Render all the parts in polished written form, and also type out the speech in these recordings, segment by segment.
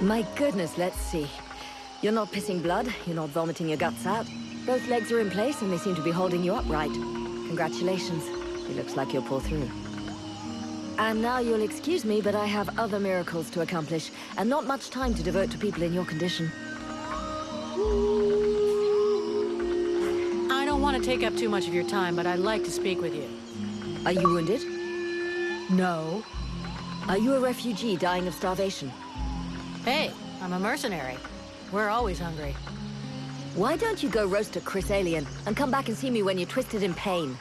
My goodness, let's see. You're not pissing blood, you're not vomiting your guts out. Both legs are in place and they seem to be holding you upright. Congratulations. It looks like you'll pull through. And now you'll excuse me, but I have other miracles to accomplish, and not much time to devote to people in your condition. I don't want to take up too much of your time, but I'd like to speak with you. Are you wounded? No. Are you a refugee dying of starvation? Hey, I'm a mercenary. We're always hungry. Why don't you go roast a Chris alien and come back and see me when you're twisted in pain?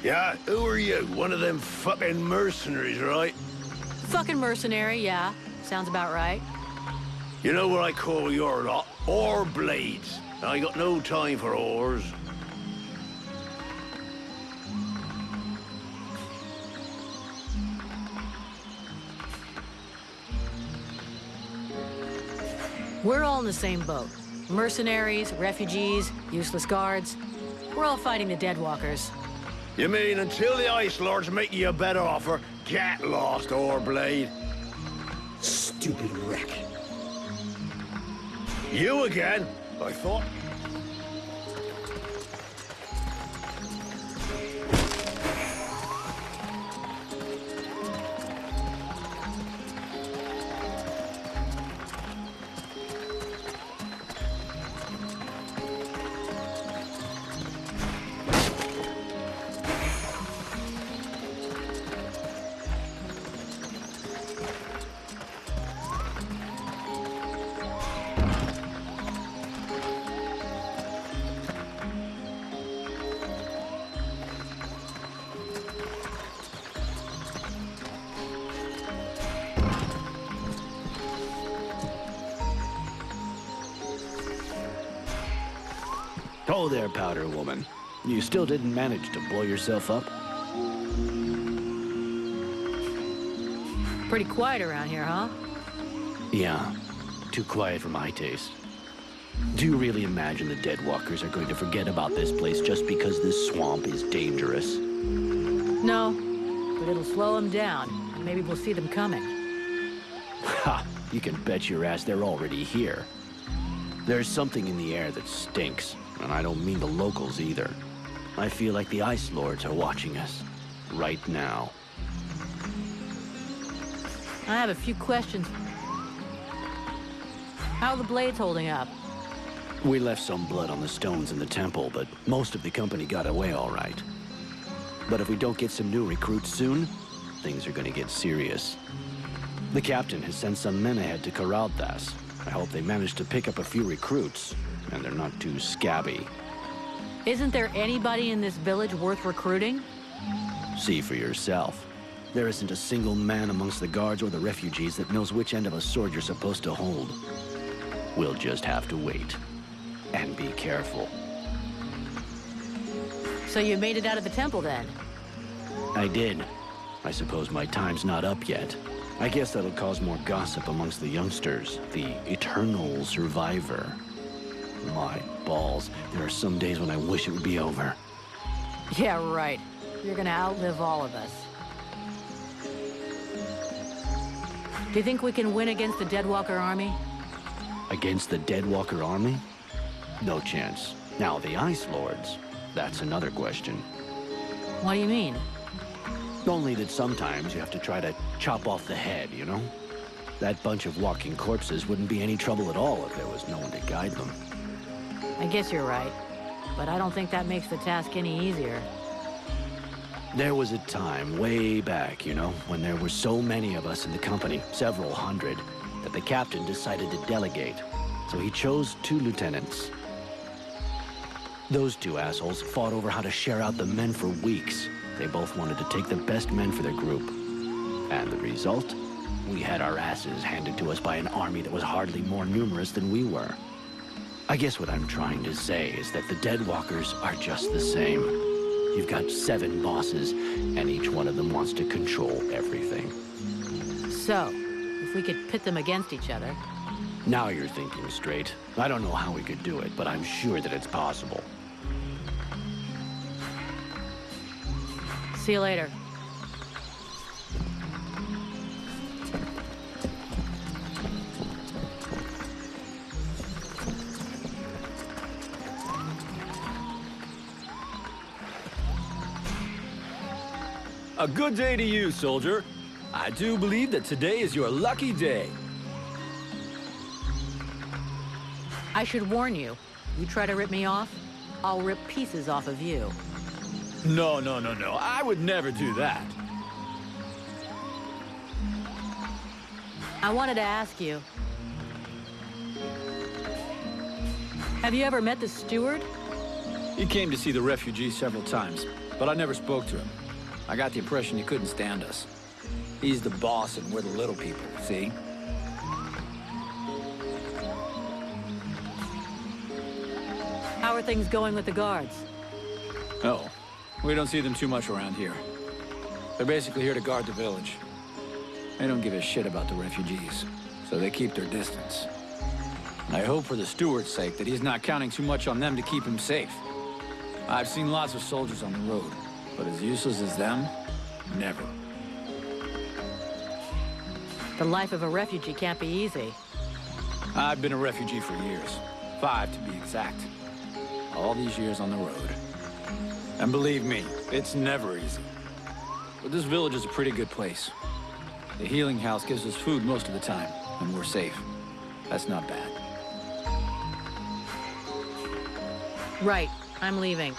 Yeah, who are you? One of them fucking mercenaries, right? Fucking mercenary, yeah. Sounds about right. You know what I call your lot? Ore blades. I got no time for ores. We're all in the same boat. Mercenaries, refugees, useless guards. We're all fighting the Deadwalkers. You mean until the Ice Lords make you a better offer, get lost, ore blade? Stupid wreck. You again? I thought... Oh there, Powder Woman. You still didn't manage to blow yourself up? Pretty quiet around here, huh? Yeah, too quiet for my taste. Do you really imagine the Deadwalkers are going to forget about this place just because this swamp is dangerous? No, but it'll slow them down. Maybe we'll see them coming. Ha! You can bet your ass they're already here. There's something in the air that stinks, and I don't mean the locals either. I feel like the Ice Lords are watching us. Right now. I have a few questions. How are the blades holding up? We left some blood on the stones in the temple, but most of the company got away all right. But if we don't get some new recruits soon, things are gonna get serious. The captain has sent some men ahead to Karalthas. I hope they manage to pick up a few recruits, and they're not too scabby. Isn't there anybody in this village worth recruiting? See for yourself. There isn't a single man amongst the guards or the refugees that knows which end of a sword you're supposed to hold. We'll just have to wait. And be careful. So you made it out of the temple then? I did. I suppose my time's not up yet. I guess that'll cause more gossip amongst the youngsters. The eternal survivor. My balls. There are some days when I wish it would be over. Yeah, right. You're gonna outlive all of us. Do you think we can win against the Deadwalker army? Against the Deadwalker army? No chance. Now, the Ice Lords, that's another question. What do you mean? Only that sometimes you have to try to chop off the head, you know? That bunch of walking corpses wouldn't be any trouble at all if there was no one to guide them. I guess you're right. But I don't think that makes the task any easier. There was a time way back, you know, when there were so many of us in the company, several hundred, that the captain decided to delegate. So he chose 2 lieutenants. Those 2 assholes fought over how to share out the men for weeks. They both wanted to take the best men for their group. And the result? We had our asses handed to us by an army that was hardly more numerous than we were. I guess what I'm trying to say is that the Deadwalkers are just the same. You've got 7 bosses, and each one of them wants to control everything. So, if we could pit them against each other, Now you're thinking straight. I don't know how we could do it, but I'm sure that it's possible. See you later. A good day to you, soldier. I do believe that today is your lucky day. I should warn you. You try to rip me off, I'll rip pieces off of you. No. I would never do that. I wanted to ask you. Have you ever met the steward? He came to see the refugees several times, but I never spoke to him. I got the impression he couldn't stand us. He's the boss and we're the little people, see? How are things going with the guards? Oh, we don't see them too much around here. They're basically here to guard the village. They don't give a shit about the refugees, so they keep their distance. And I hope for the steward's sake that he's not counting too much on them to keep him safe. I've seen lots of soldiers on the road, but as useless as them, never. The life of a refugee can't be easy. I've been a refugee for years. 5 to be exact. All these years on the road. And believe me, it's never easy. But this village is a pretty good place. The healing house gives us food most of the time, and we're safe. That's not bad. Right, I'm leaving.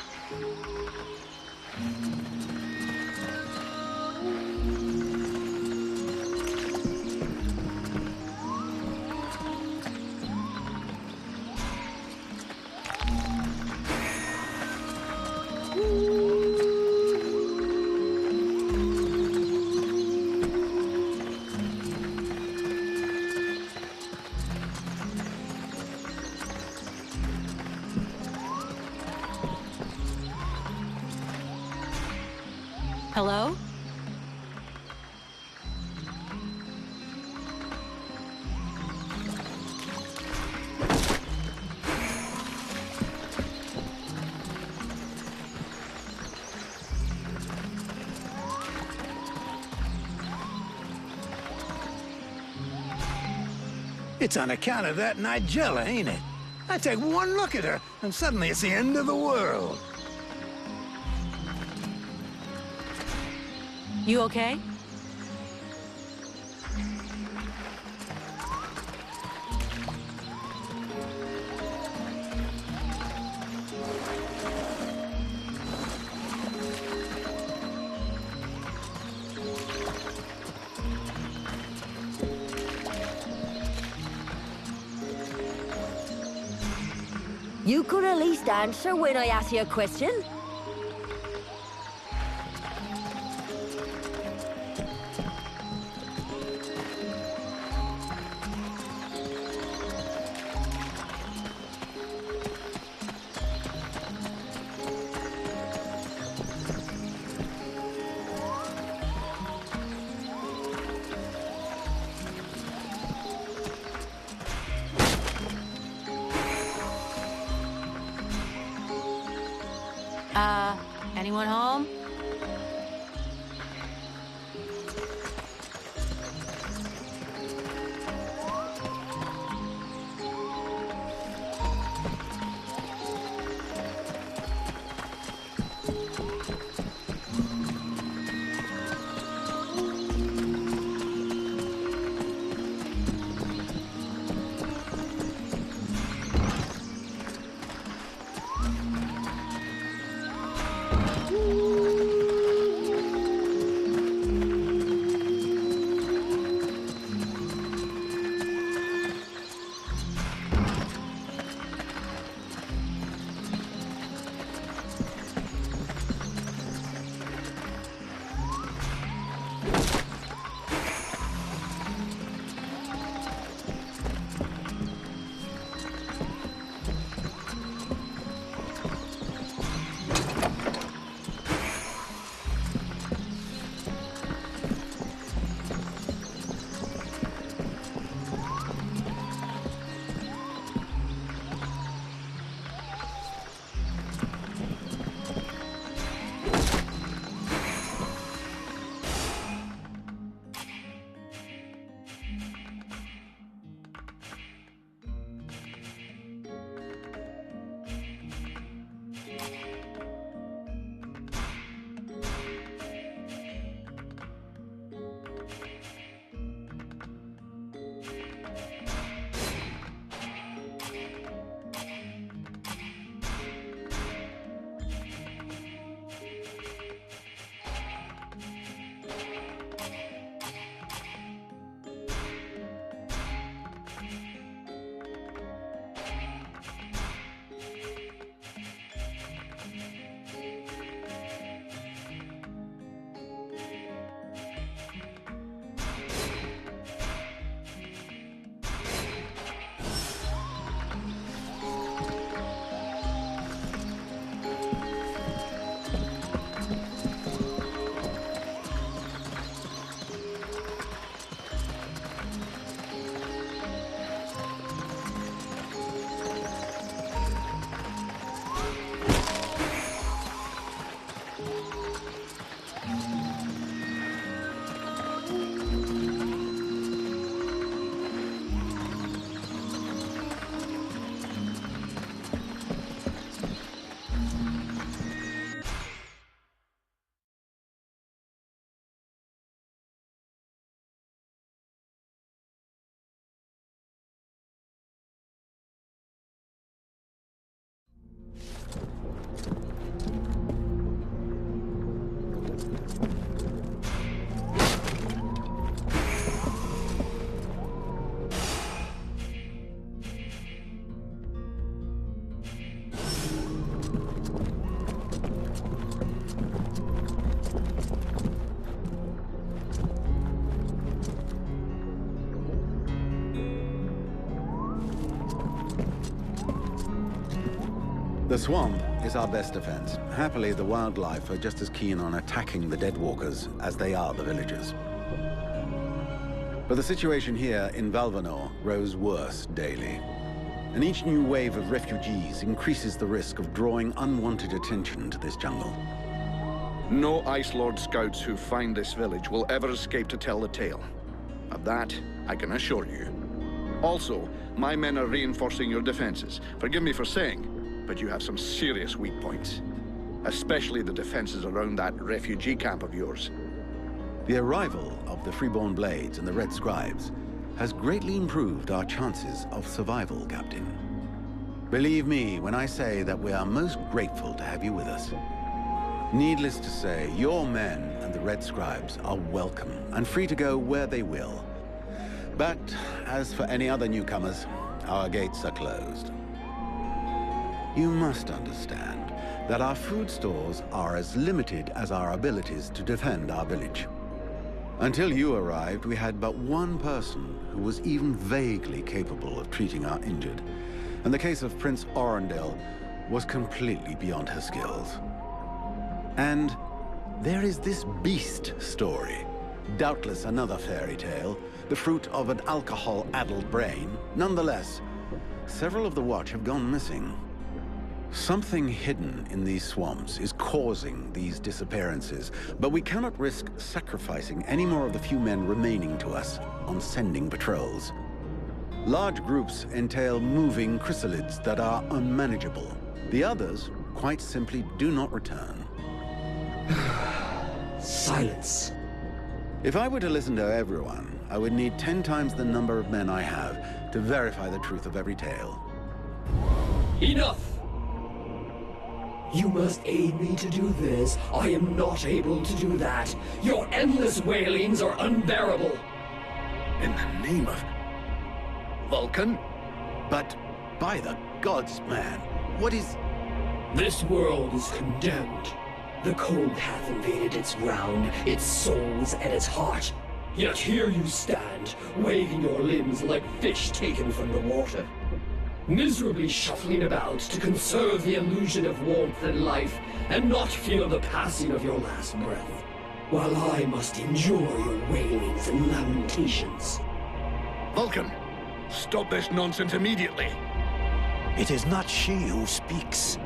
Hello? It's on account of that Nigella, ain't it? I take one look at her, and suddenly it's the end of the world. You okay? You could at least answer when I ask you a question. Anyone home? Ooh. The swamp is our best defense. Happily, the wildlife are just as keen on attacking the deadwalkers as they are the villagers. But the situation here in Valvanor grows worse daily. And each new wave of refugees increases the risk of drawing unwanted attention to this jungle. No Ice Lord scouts who find this village will ever escape to tell the tale. Of that, I can assure you. Also, my men are reinforcing your defenses. Forgive me for saying, but you have some serious weak points. Especially the defenses around that refugee camp of yours. The arrival of the Freeborn Blades and the Red Scribes has greatly improved our chances of survival, Captain. Believe me when I say that we are most grateful to have you with us. Needless to say, your men and the Red Scribes are welcome and free to go where they will. But as for any other newcomers, our gates are closed. You must understand that our food stores are as limited as our abilities to defend our village. Until you arrived, we had but one person who was even vaguely capable of treating our injured. And the case of Prince Orendale was completely beyond her skills. And there is this beast story. Doubtless another fairy tale, the fruit of an alcohol-addled brain. Nonetheless, several of the Watch have gone missing. Something hidden in these swamps is causing these disappearances, but we cannot risk sacrificing any more of the few men remaining to us on sending patrols. Large groups entail moving chrysalids that are unmanageable. The others quite simply do not return. Silence. If I were to listen to everyone, I would need 10 times the number of men I have to verify the truth of every tale. Enough! You must aid me to do this. I am not able to do that. Your endless wailings are unbearable. In the name of Vulcan? But by the gods, man, what is... This world is condemned. The cold hath invaded its ground, its souls and its heart. Yet here you stand, waving your limbs like fish taken from the water. Miserably shuffling about to conserve the illusion of warmth and life, and not feel the passing of your last breath, while I must endure your wailings and lamentations. Vulcan, stop this nonsense immediately. It is not she who speaks.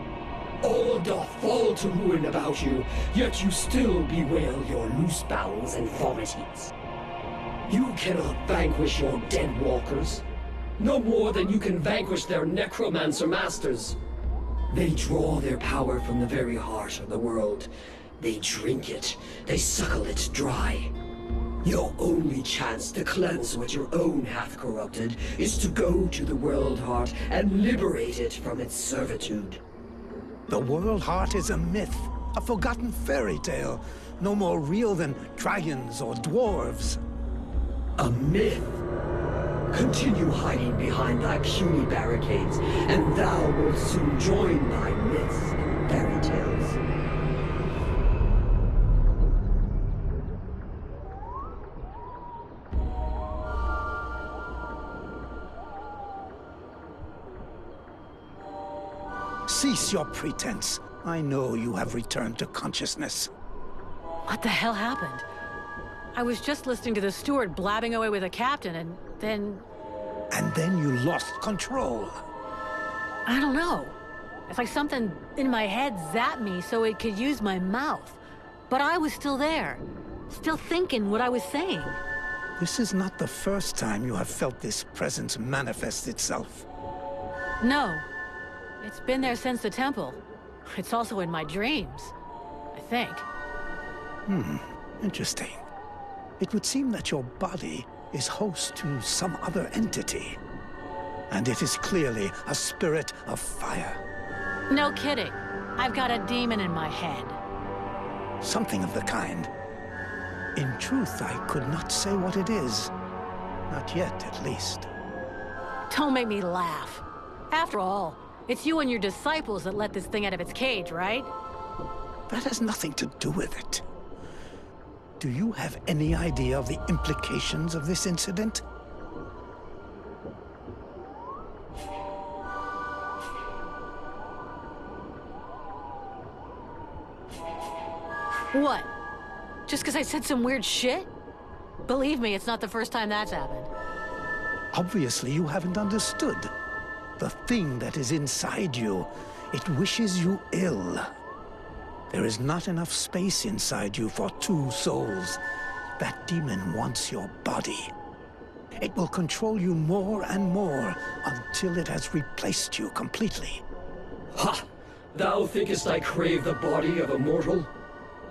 All doth fall to ruin about you, yet you still bewail your loose bowels and vomitings. You cannot vanquish your dead walkers, no more than you can vanquish their necromancer masters. They draw their power from the very heart of the world. They drink it, they suckle it dry. Your only chance to cleanse what your own hath corrupted is to go to the world heart and liberate it from its servitude. The World Heart is a myth, a forgotten fairy tale, no more real than dragons or dwarves. A myth? Continue hiding behind thy puny barricades, and thou wilt soon join thy myths and fairy tales. Cease your pretense. I know you have returned to consciousness. What the hell happened? I was just listening to the steward blabbing away with the captain, and then... And then you lost control. I don't know. It's like something in my head zapped me so it could use my mouth. But I was still there, still thinking what I was saying. This is not the first time you have felt this presence manifest itself. No. It's been there since the temple. It's also in my dreams, I think. Interesting. It would seem that your body is host to some other entity. And it is clearly a spirit of fire. No kidding. I've got a demon in my head. Something of the kind. In truth, I could not say what it is. Not yet, at least. Don't make me laugh. After all, it's you and your disciples that let this thing out of its cage, right? That has nothing to do with it. Do you have any idea of the implications of this incident? What? Just because I said some weird shit? Believe me, it's not the first time that's happened. Obviously, you haven't understood. The thing that is inside you, it wishes you ill. There is not enough space inside you for two souls. That demon wants your body. It will control you more and more until it has replaced you completely. Ha! Thou thinkest I crave the body of a mortal?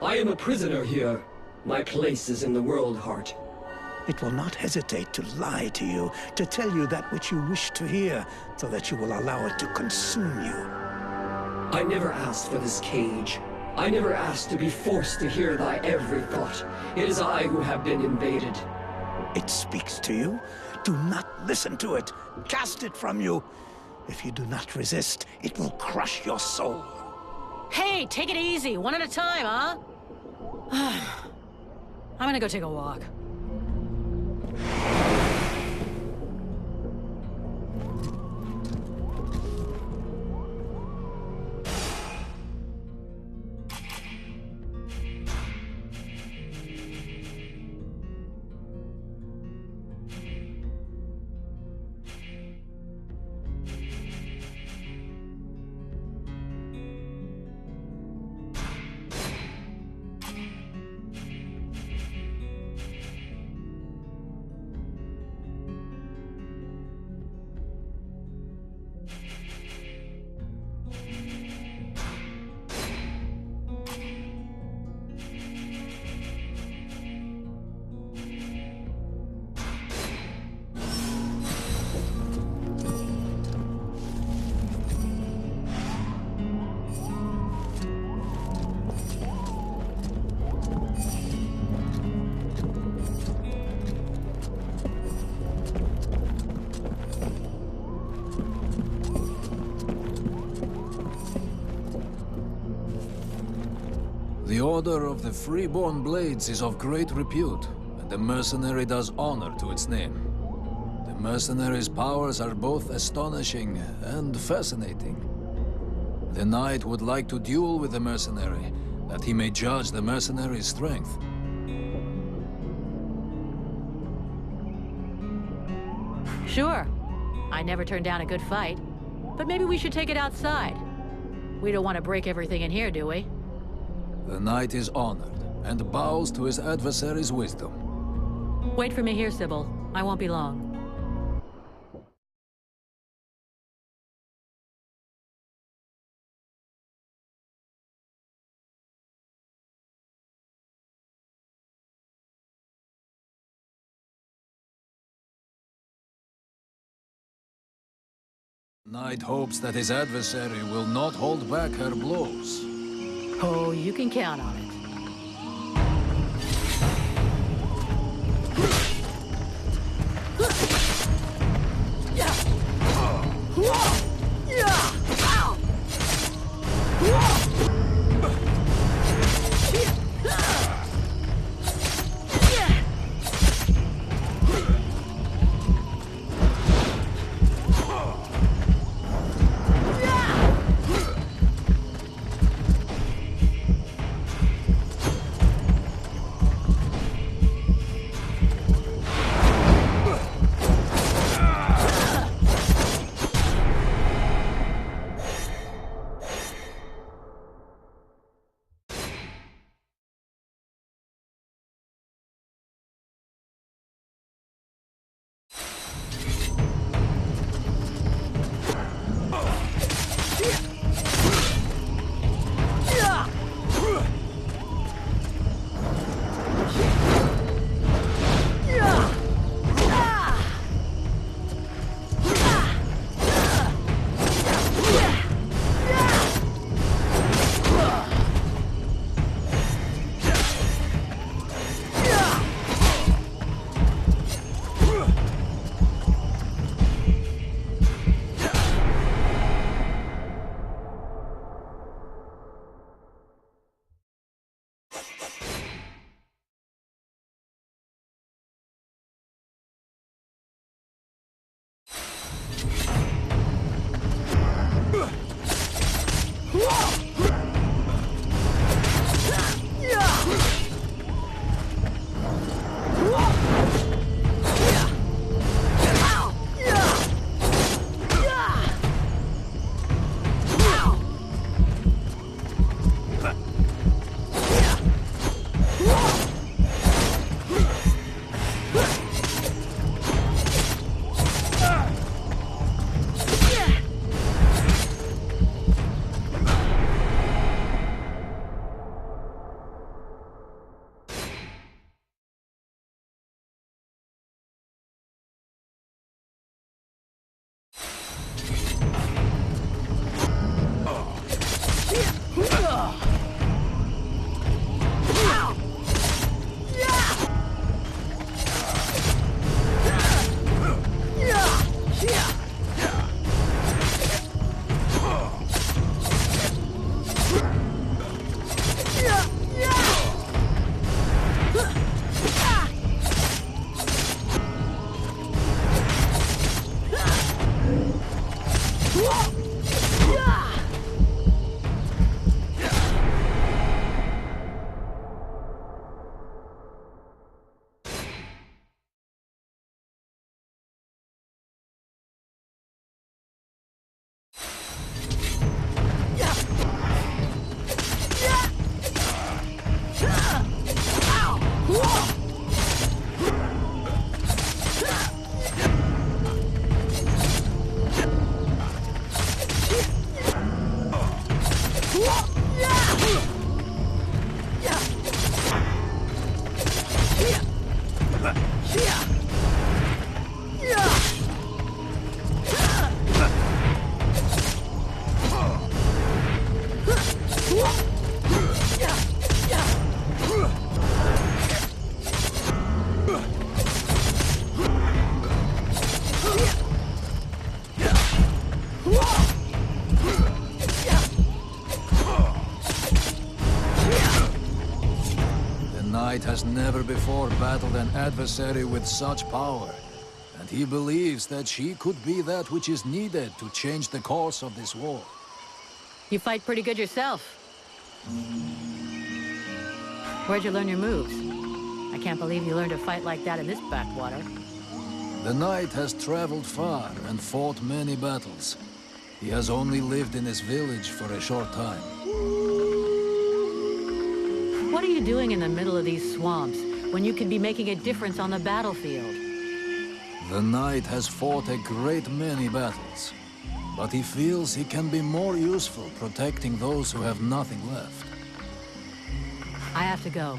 I am a prisoner here. My place is in the world heart. It will not hesitate to lie to you, to tell you that which you wish to hear, so that you will allow it to consume you. I never asked for this cage. I never asked to be forced to hear thy every thought. It is I who have been invaded. It speaks to you. Do not listen to it. Cast it from you. If you do not resist, it will crush your soul. Hey, take it easy, one at a time, huh? I'm gonna go take a walk. The Order of the Freeborn Blades is of great repute, and the mercenary does honor to its name. The mercenary's powers are both astonishing and fascinating. The knight would like to duel with the mercenary, that he may judge the mercenary's strength. Sure. I never turned down a good fight. But maybe we should take it outside. We don't want to break everything in here, do we? The knight is honored, and bows to his adversary's wisdom. Wait for me here, Sybil. I won't be long. Knight hopes that his adversary will not hold back her blows. Oh, you can count on it. never before battled an adversary with such power, and he believes that she could be that which is needed to change the course of this war. You fight pretty good yourself. Where'd you learn your moves? I can't believe you learned to fight like that in this backwater. The knight has traveled far and fought many battles. He has only lived in this village for a short time. What are you doing in the middle of these swamps when you could be making a difference on the battlefield? The knight has fought a great many battles, but he feels he can be more useful protecting those who have nothing left. I have to go.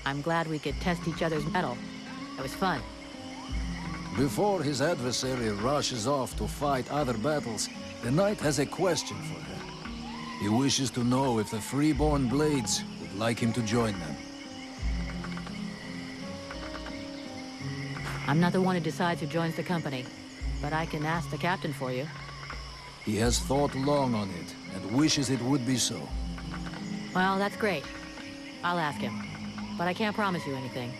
I'm glad we could test each other's mettle. It was fun. Before his adversary rushes off to fight other battles, the knight has a question for her. He wishes to know if the Freeborn Blades would like him to join them. I'm not the one who decides who joins the company, but I can ask the captain for you. He has thought long on it, and wishes it would be so. Well, that's great. I'll ask him, but I can't promise you anything.